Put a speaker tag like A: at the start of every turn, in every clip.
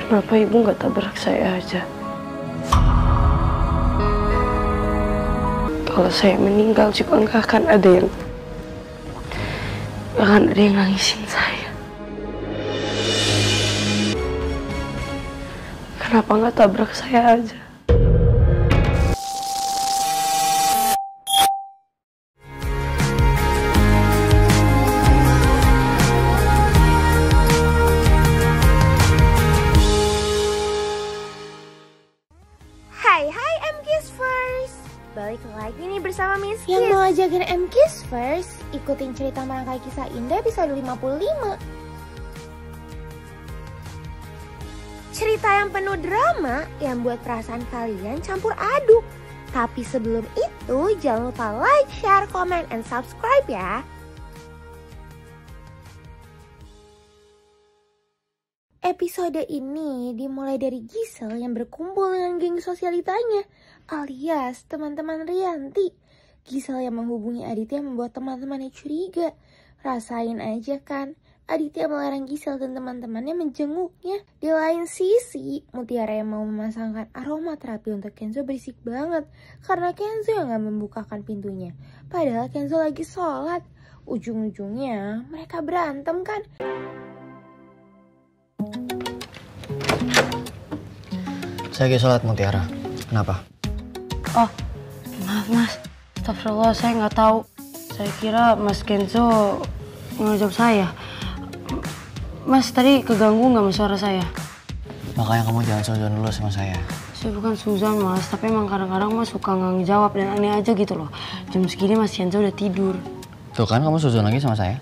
A: Kenapa ibu nggak tabrak saya aja? Kalau saya meninggal juga nggak akan ada yang nangisin saya. Kenapa nggak tabrak saya aja?
B: Hai MKiss First. Balik lagi nih bersama Miss Kiss.
C: Yang mau ajakin MKiss First, ikutin cerita merangkai kisah indah episode 55. Cerita yang penuh drama yang buat perasaan kalian campur aduk. Tapi sebelum itu jangan lupa like, share, comment, and subscribe ya. Episode ini dimulai dari Gisel yang berkumpul dengan geng sosialitanya, alias teman-teman Rianti. Gisel yang menghubungi Aditya membuat teman-temannya curiga. Rasain aja kan, Aditya melarang Gisel dan teman-temannya menjenguknya. Di lain sisi, Mutiara yang mau memasangkan aroma terapi untuk Kenzo berisik banget, karena Kenzo yang gak membukakan pintunya. Padahal Kenzo lagi sholat. Ujung-ujungnya mereka berantem kan.
D: Saya lagi sholat, Mutiara. Kenapa?
A: Oh, maaf mas. Astagfirullah, saya nggak tahu. Saya kira Mas Kenzo ngajak saya. Mas, tadi keganggu nggak sama suara saya?
D: Makanya kamu jangan suzon dulu sama saya.
A: Saya bukan Suzan mas, tapi emang kadang-kadang mas suka nggak ngejawab dan aneh aja gitu loh. Jam segini Mas Kenzo udah tidur.
D: Tuh kan kamu suzon lagi sama saya.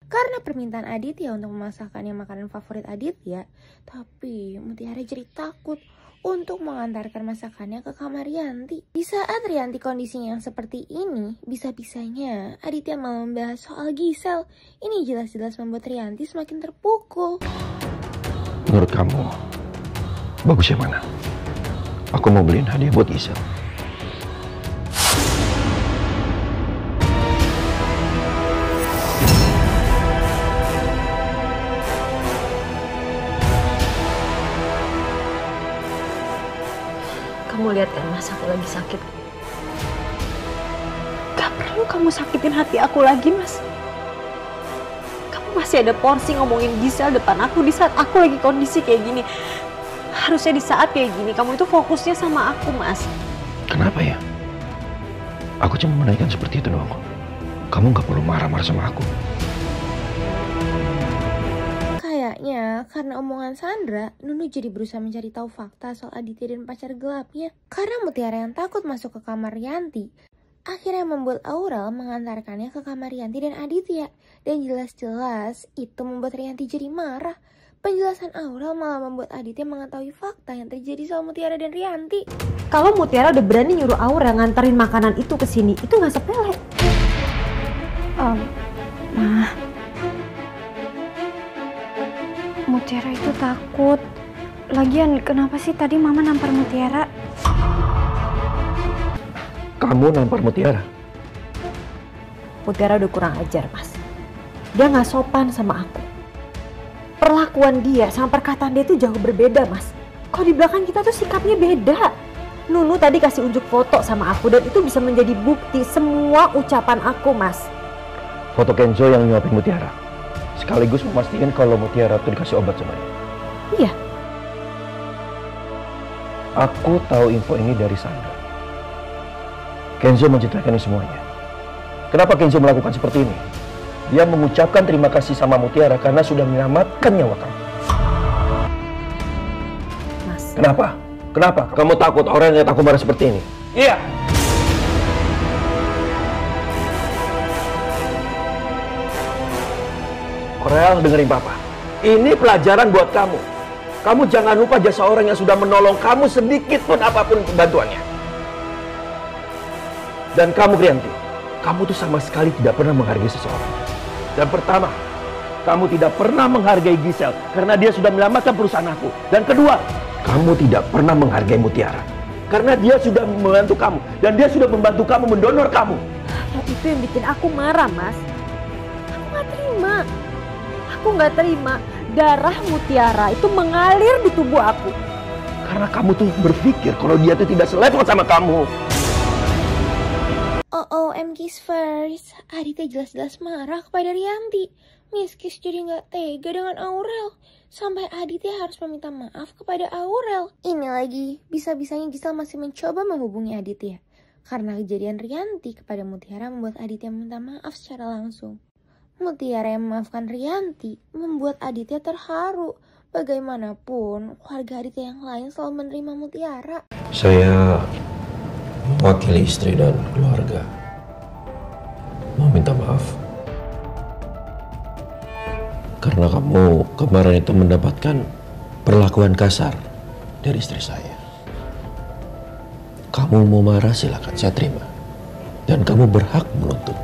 C: Karena permintaan Aditya untuk memasakkannya makanan favorit Aditya, tapi Mutiara jadi takut untuk mengantarkan masakannya ke kamar Rianti. Di saat Rianti kondisinya yang seperti ini, bisa-bisanya Aditya malah membahas soal Gisel. Ini jelas-jelas membuat Rianti semakin terpukul.
E: Menurut kamu, bagus yang mana? Aku mau beliin hadiah buat Gisel.
A: Kamu lihat kan mas, aku lagi sakit. Gak perlu kamu sakitin hati aku lagi mas. Kamu masih ada porsi ngomongin Gisel depan aku di saat aku lagi kondisi kayak gini. Harusnya di saat kayak gini kamu itu fokusnya sama aku mas.
E: Kenapa ya? Aku cuma menaikkan seperti itu doang. Kamu gak perlu marah-marah sama aku.
C: Kayaknya karena omongan Sandra, Nunu jadi berusaha mencari tahu fakta soal Aditya dan pacar gelapnya. Karena Mutiara yang takut masuk ke kamar Rianti, akhirnya membuat Aurel mengantarkannya ke kamar Rianti dan Aditya. Dan jelas-jelas itu membuat Rianti jadi marah. Penjelasan Aurel malah membuat Aditya mengetahui fakta yang terjadi soal Mutiara dan Rianti.
F: Kalau Mutiara udah berani nyuruh Aurel nganterin makanan itu ke sini, itu nggak sepele.
G: Ma, Mutiara itu takut. Lagian kenapa sih tadi Mama nampar Mutiara?
E: Kamu nampar Mutiara?
F: Mutiara udah kurang ajar, Mas. Dia nggak sopan sama aku. Perlakuan dia sama perkataan dia itu jauh berbeda, Mas. Kok di belakang kita tuh sikapnya beda. Nunu tadi kasih unjuk foto sama aku dan itu bisa menjadi bukti semua ucapan aku, Mas.
E: Foto Kenzo yang nyuapin Mutiara. Sekaligus memastikan kalau Mutiara tuh dikasih obat sama dia.
F: Iya.
E: Aku tahu info ini dari Sandra. Kenzo menceritakan ini semuanya. Kenapa Kenzo melakukan seperti ini? Dia mengucapkan terima kasih sama Mutiara karena sudah menyelamatkan nyawa kamu.
F: Mas.
E: Kenapa? Kenapa? Kamu takut orang yang aku marah seperti ini? Iya. Korel, dengerin Papa. Ini pelajaran buat kamu. Kamu jangan lupa jasa orang yang sudah menolong kamu sedikit pun apapun bantuannya. Dan kamu, Rianti, kamu tuh sama sekali tidak pernah menghargai seseorang. Dan pertama, kamu tidak pernah menghargai Gisel karena dia sudah menyelamatkan perusahaan aku. Dan kedua, kamu tidak pernah menghargai Mutiara karena dia sudah membantu kamu. Dan dia sudah membantu kamu mendonor kamu.
F: Ya, itu yang bikin aku marah, Mas. Aku nggak terima. Aku nggak terima darah Mutiara itu mengalir di tubuh aku.
E: Karena kamu tuh berpikir kalau dia tuh tidak selevel sama kamu.
C: Oh, MK's first. Aditya jelas-jelas marah kepada Rianti. Miss Kiss jadi nggak tega dengan Aurel. Sampai Aditya harus meminta maaf kepada Aurel. Ini lagi, bisa-bisanya Gisel masih mencoba menghubungi Aditya. Karena kejadian Rianti kepada Mutiara membuat Aditya meminta maaf secara langsung. Mutiara yang memaafkan Rianti membuat Aditya terharu. Bagaimanapun, keluarga Aditya yang lain selalu menerima Mutiara.
E: Saya mewakili istri dan keluarga mau minta maaf karena kamu kemarin itu mendapatkan perlakuan kasar dari istri saya. Kamu mau marah silakan, saya terima. Dan kamu berhak menuntut.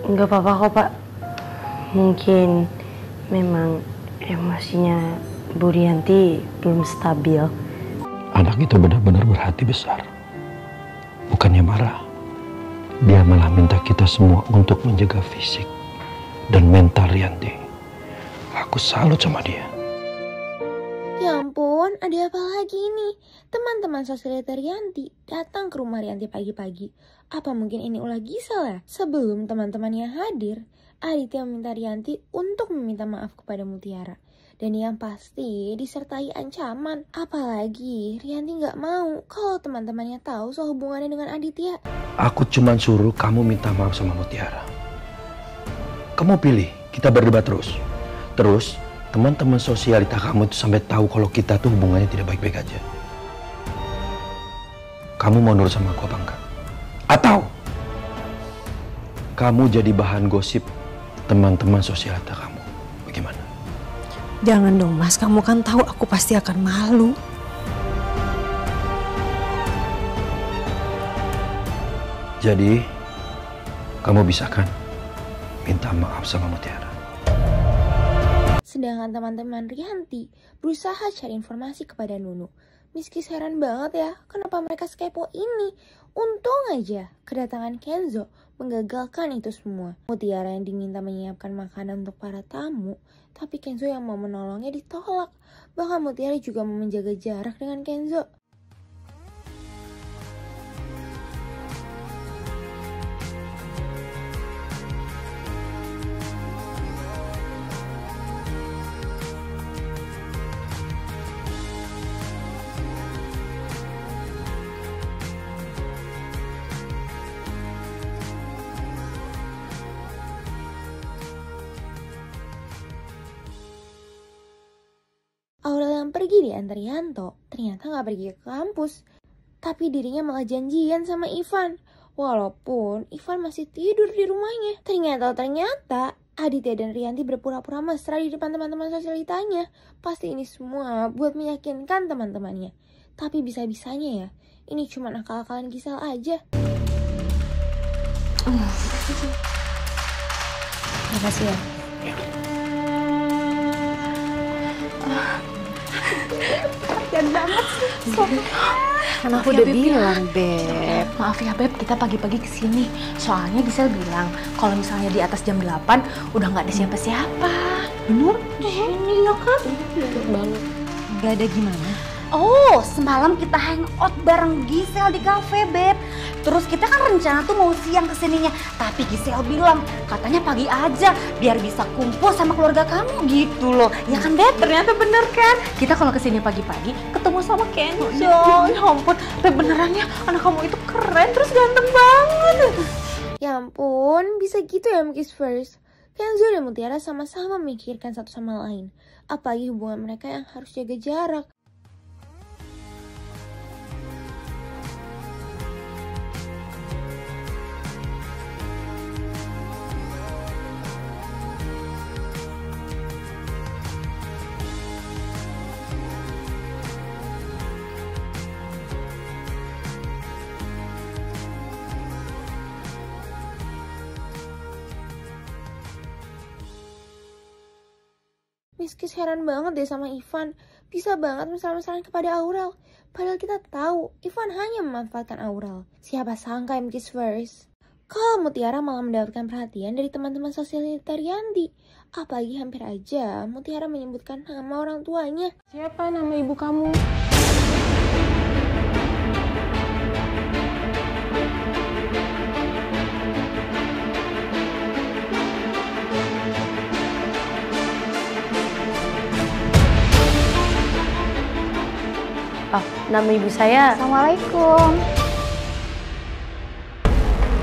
H: Enggak apa-apa kok, Pak. Mungkin memang emosinya Bu Rianti belum stabil.
E: Anak itu benar-benar berhati besar. Bukannya marah. Dia malah minta kita semua untuk menjaga fisik dan mental Rianti. Aku salut sama dia.
C: Ya ampun, ada apa lagi ini? Teman-teman sosialita Rianti datang ke rumah Rianti pagi-pagi. Apa mungkin ini ulah Gisel ya? Sebelum teman-temannya hadir, Aditya meminta Rianti untuk meminta maaf kepada Mutiara. Dan yang pasti disertai ancaman. Apalagi Rianti gak mau kalau teman-temannya tahu soal hubungannya dengan Aditya.
E: Aku cuma suruh kamu minta maaf sama Mutiara. Kamu pilih, kita berdebat terus. Terus, teman-teman sosialita kamu itu sampai tahu kalau kita tuh hubungannya tidak baik-baik aja. Kamu mau nurut sama aku apa enggak? Atau kamu jadi bahan gosip teman-teman sosialita kamu? Bagaimana?
A: Jangan dong Mas, kamu kan tahu aku pasti akan malu.
E: Jadi, kamu bisa kan minta maaf sama Mutiara?
C: Sedangkan teman-teman Rianti berusaha cari informasi kepada Nunu. Miski heran banget ya, kenapa mereka sekepo ini? Untung aja kedatangan Kenzo menggagalkan itu semua. Mutiara yang diminta menyiapkan makanan untuk para tamu, tapi Kenzo yang mau menolongnya ditolak. Bahkan Mutiara juga mau menjaga jarak dengan Kenzo. Aurel yang pergi diantar Yanto ternyata gak pergi ke kampus. Tapi dirinya malah janjian sama Ivan. Walaupun Ivan masih tidur di rumahnya. Ternyata Aditya dan Rianti berpura-pura mesra di depan teman-teman sosialitanya. Pasti ini semua buat meyakinkan teman-temannya. Tapi bisa-bisanya ya, ini cuma akal-akalan Gisel aja.
A: Makasih ya.
F: Perhatian banget sih.
I: Kan aku udah bilang, Beb. Maaf ya, Beb, kita pagi-pagi kesini. Soalnya Gisel bilang, kalau misalnya di atas jam 8, udah nggak ada siapa-siapa.
F: Bener? Di sini ya kan?
H: Betul banget.
I: Gak ada gimana?
J: Oh, semalam kita hangout bareng Gisel di cafe, Beb. Terus kita kan rencana tuh mau siang kesininya. Tapi Gisel bilang, katanya pagi aja biar bisa kumpul sama keluarga kamu gitu loh. Ya kan, Beb?
I: Ternyata bener kan? Kita kalau kesini pagi-pagi ketemu sama Kenzo. Ya ampun, Beb beneran ya, anak kamu itu keren terus ganteng banget.
C: Ya ampun, bisa gitu ya Mkis First. Kenzo dan Mutiara sama-sama memikirkan satu sama lain. Apalagi hubungan mereka yang harus jaga jarak. Miskis heran banget deh sama Ivan. Bisa banget mesra-mesraan kepada Aurel. Padahal kita tahu Ivan hanya memanfaatkan Aurel. Siapa sangka Mkis First. Kalau Mutiara malah mendapatkan perhatian dari teman-teman sosialita Rianti. Apalagi hampir aja Mutiara menyebutkan nama orang tuanya.
H: Siapa nama ibu kamu? Oh, nama ibu saya.
G: Assalamualaikum.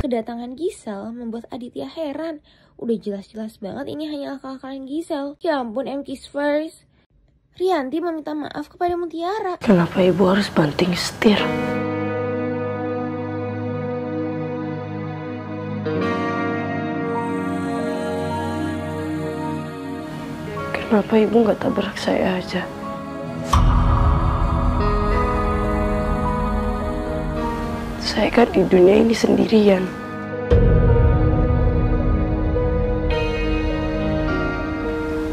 C: Kedatangan Gisel membuat Aditya heran. Udah jelas-jelas banget ini hanya akal-akalan Gisel. Ya ampun Mkis First. Rianti meminta maaf kepada Mutiara.
H: Kenapa ibu harus banting setir? Kenapa ibu nggak tabrak saya aja? Saya kan di dunia ini sendirian.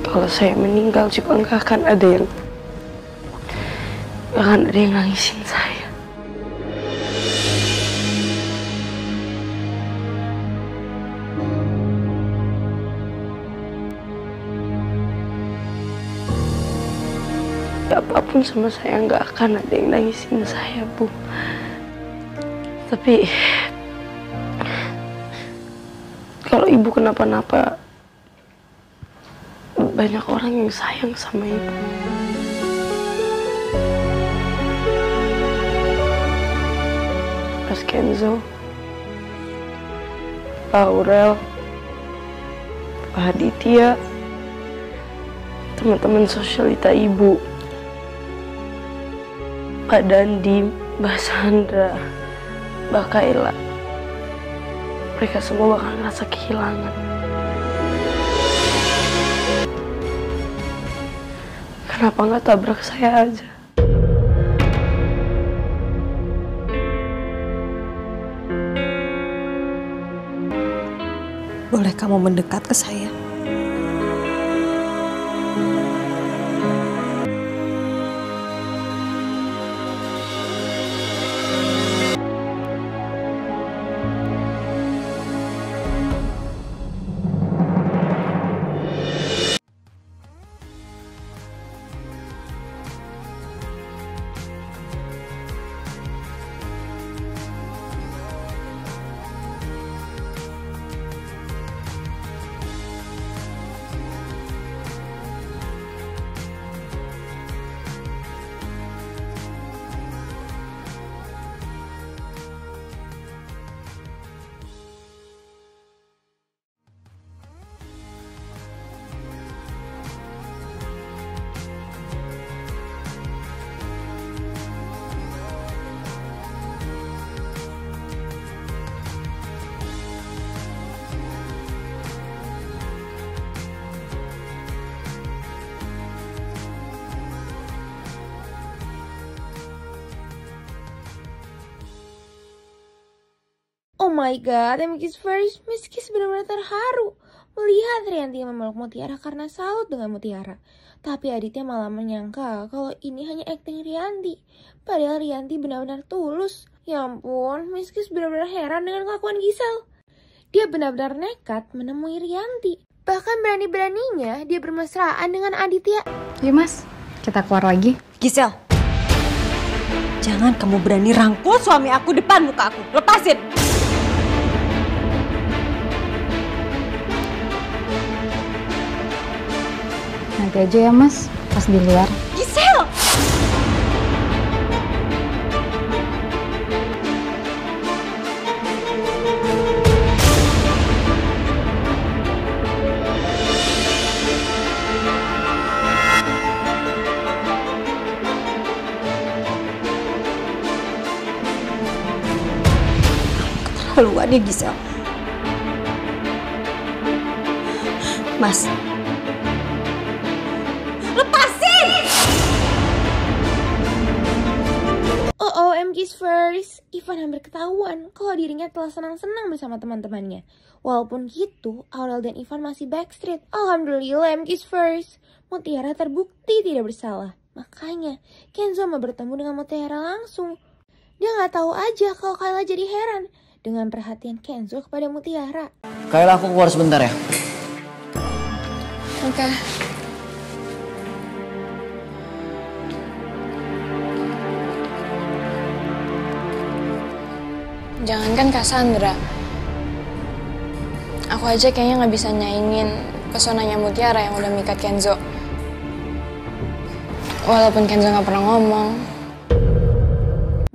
H: Kalau saya meninggal juga nggak akan ada yang nangisin saya. Apapun sama saya nggak akan ada yang nangisin saya, Bu. Tapi kalau ibu kenapa-napa, banyak orang yang sayang sama ibu. Mas Kenzo, Pak Aurel, Pak Aditya, teman-teman sosialita ibu, Pak Dandi, Mbak Sandra, Mbak Kayla, mereka semua bakal ngerasa kehilangan. Kenapa nggak tabrak saya aja?
F: Boleh kamu mendekat ke saya?
C: Oh my god, Mkis First, Miskis benar-benar terharu melihat Rianti memeluk Mutiara karena salut dengan Mutiara. Tapi Aditya malah menyangka kalau ini hanya akting Rianti. Padahal Rianti benar-benar tulus. Ya ampun, Miss Kiss benar-benar heran dengan kelakuan Gisel. Dia benar-benar nekat menemui Rianti. Bahkan berani-beraninya dia bermesraan dengan Aditya.
G: Yuk Mas, kita keluar lagi.
A: Gisel, jangan kamu berani rangkul suami aku depan muka aku. Lepasin!
G: Nanti aja ya Mas, pas di luar.
A: Gisel! Keterlaluan ya Gisel. Mas,
C: MK's first, Ivan hampir ketahuan kalau dirinya telah senang-senang bersama teman-temannya. Walaupun gitu, Aurel dan Ivan masih backstreet. Alhamdulillah MK's first, Mutiara terbukti tidak bersalah. Makanya, Kenzo mau bertemu dengan Mutiara langsung. Dia nggak tahu aja kalau Kayla jadi heran dengan perhatian Kenzo kepada Mutiara.
D: Kayla, aku keluar sebentar ya.
G: Oke. Jangankan Cassandra, aku aja kayaknya nggak bisa nyaingin pesonanya Mutiara yang udah mikat Kenzo. Walaupun Kenzo nggak pernah ngomong.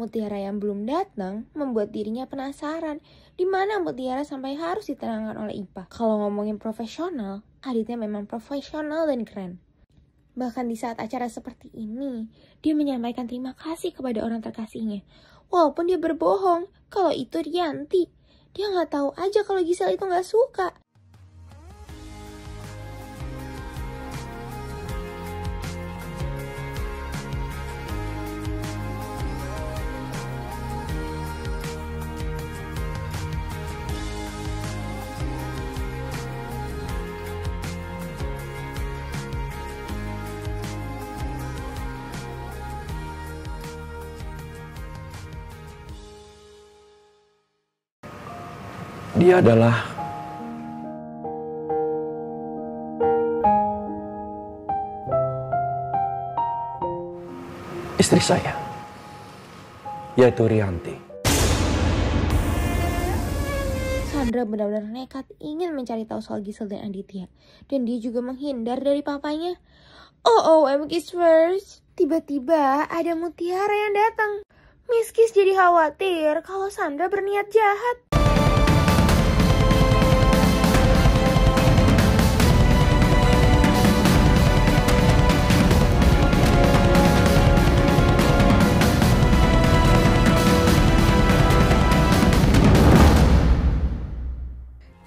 C: Mutiara yang belum datang membuat dirinya penasaran di mana Mutiara sampai harus ditenangkan oleh Ipa. Kalau ngomongin profesional, Aditya memang profesional dan keren. Bahkan di saat acara seperti ini, dia menyampaikan terima kasih kepada orang terkasihnya. Walaupun dia berbohong kalau itu Rianti. Dia nggak tahu aja kalau Gisel itu nggak suka.
E: Dia adalah istri saya, yaitu Rianti.
C: Sandra benar-benar nekat ingin mencari tahu soal Gisel dan Aditya. Dan dia juga menghindar dari papanya. Oh, MK's first. Tiba-tiba ada Mutiara yang datang. Miss Kiss jadi khawatir kalau Sandra berniat jahat.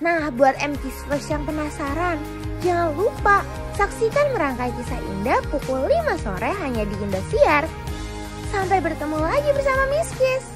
C: Nah, buat MK's first yang penasaran, jangan lupa saksikan Merangkai Kisah Indah pukul 5 sore hanya di Indosiar. Sampai bertemu lagi bersama Miss Kiss.